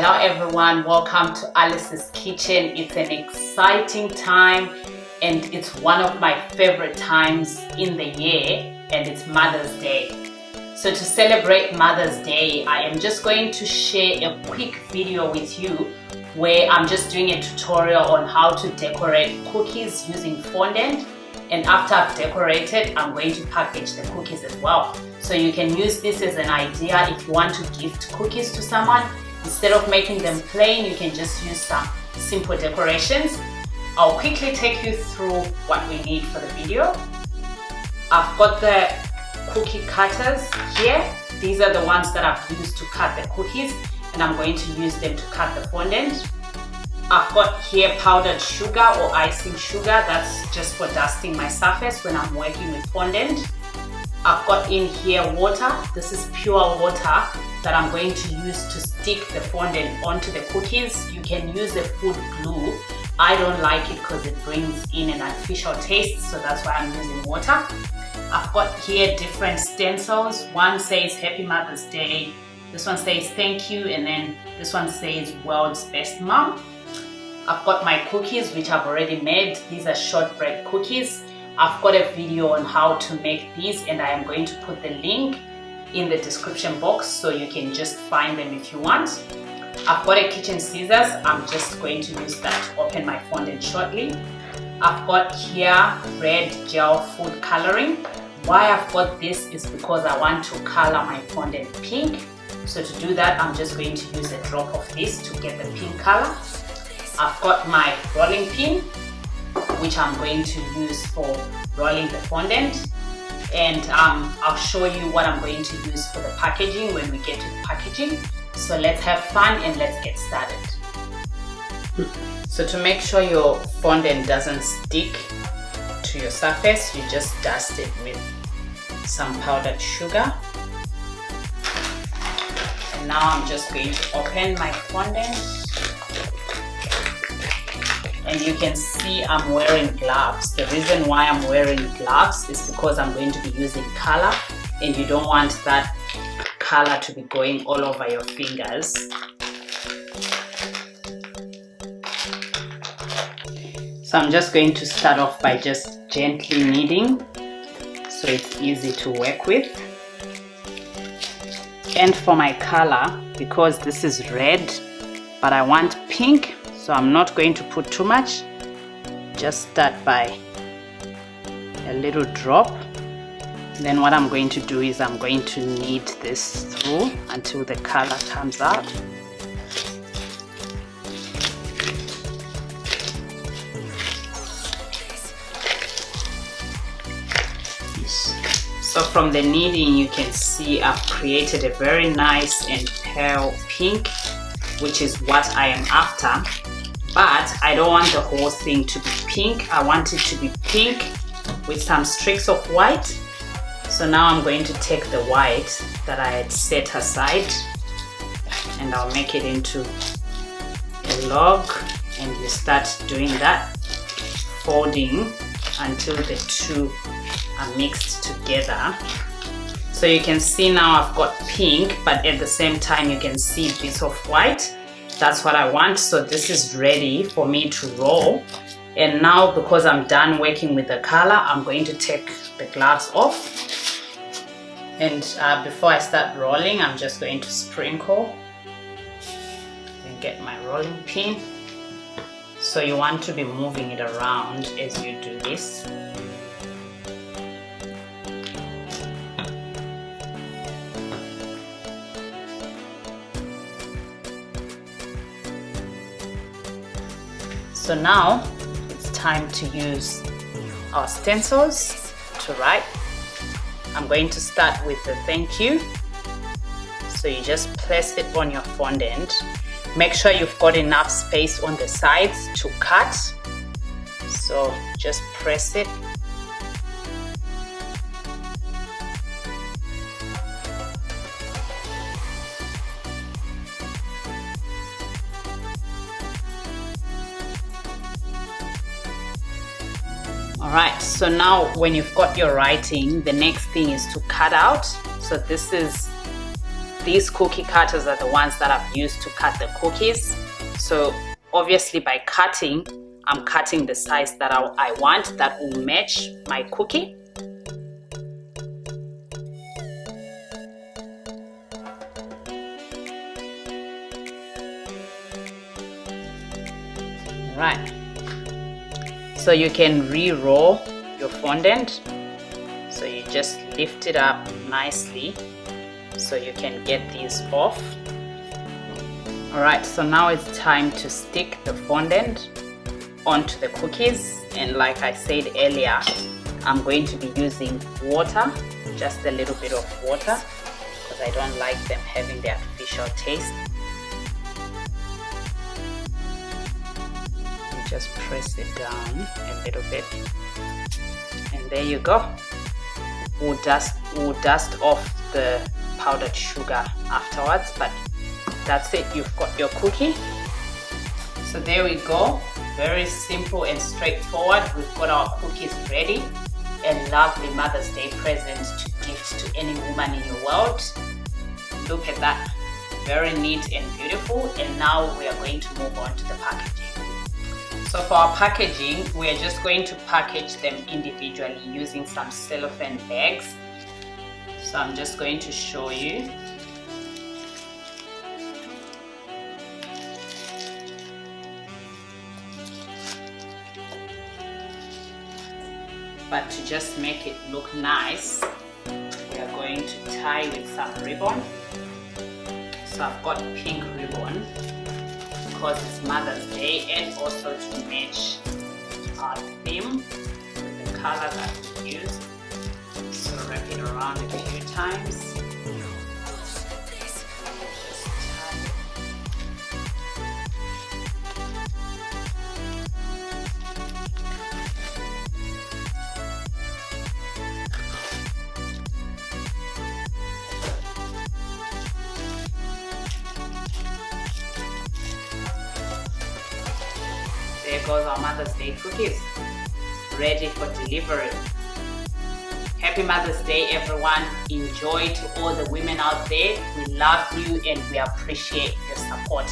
Hello everyone, welcome to Alice's Kitchen. It's an exciting time and it's one of my favorite times in the year, and it's Mother's Day. So to celebrate Mother's Day, I am just going to share a quick video with you where I'm just doing a tutorial on how to decorate cookies using fondant. And after I've decorated, I'm going to package the cookies as well. So you can use this as an idea if you want to gift cookies to someone. Instead of making them plain, you can just use some simple decorations. I'll quickly take you through what we need for the video. I've got the cookie cutters here. These are the ones that I've used to cut the cookies, and I'm going to use them to cut the fondant. I've got here powdered sugar or icing sugar. That's just for dusting my surface when I'm working with fondant. I've got in here water. This is pure water that I'm going to use to stick the fondant onto the cookies. You can use the food glue. I don't like it because it brings in an artificial taste, so that's why I'm using water. I've got here different stencils. One says Happy Mother's Day, this one says thank you, and then this one says World's Best Mom. I've got my cookies which I've already made. These are shortbread cookies. I've got a video on how to make these, and I am going to put the link in the description box so you can just find them if you want. I've got a kitchen scissors. I'm just going to use that to open my fondant shortly. I've got here red gel food coloring. Why I've got this is because I want to color my fondant pink. So to do that, I'm just going to use a drop of this to get the pink color. I've got my rolling pin, which I'm going to use for rolling the fondant, and I'll show you what I'm going to use for the packaging when we get to the packaging. So let's have fun and let's get started. So to make sure your fondant doesn't stick to your surface, you just dust it with some powdered sugar. And now I'm just going to open my fondant. And you can see I'm wearing gloves. The reason why I'm wearing gloves is because I'm going to be using color, and you don't want that color to be going all over your fingers. So I'm just going to start off by just gently kneading so it's easy to work with. And for my color, because this is red but I want pink, so I'm not going to put too much. Just start by a little drop. Then what I'm going to do is I'm going to knead this through until the color comes out. So from the kneading, you can see I've created a very nice and pale pink, which is what I am after. But I don't want the whole thing to be pink. I want it to be pink with some streaks of white. So now I'm going to take the white that I had set aside, and I'll make it into a log, and you start doing that, folding until the two are mixed together. So you can see now I've got pink, but at the same time you can see bits of white. That's what I want. So this is ready for me to roll. And now, because I'm done working with the color, I'm going to take the gloves off. And before I start rolling, I'm just going to sprinkle and get my rolling pin. So you want to be moving it around as you do this. So now it's time to use our stencils to write. I'm going to start with the thank you. So you just place it on your fondant. Make sure you've got enough space on the sides to cut. So just press it. Alright, so now when you've got your writing, the next thing is to cut out. So this is these cookie cutters are the ones that I've used to cut the cookies. So obviously by cutting, I'm cutting the size that I want that will match my cookie. Right, so you can re-roll your fondant. So you just lift it up nicely so you can get these off. Alright, so now it's time to stick the fondant onto the cookies, and like I said earlier, I'm going to be using water, just a little bit of water, because I don't like them having the artificial taste. You just press it down a little bit, and there you go. We'll dust off the powdered sugar afterwards, but that's it, you've got your cookie. So there we go, very simple and straightforward. We've got our cookies ready. A lovely Mother's Day present to gift to any woman in your world. Look at that, very neat and beautiful. And now we are going to move on to the packaging. So for our packaging, we are just going to package them individually using some cellophane bags. So I'm just going to show you. But to just make it look nice, we are going to tie with some ribbon. So I've got pink ribbon because it's Mother's Day, and also to match our theme with the color that we used. So wrap it around a few times. There goes our Mother's Day cookies, ready for delivery. Happy Mother's Day, everyone. Enjoy to all the women out there. We love you and we appreciate your support.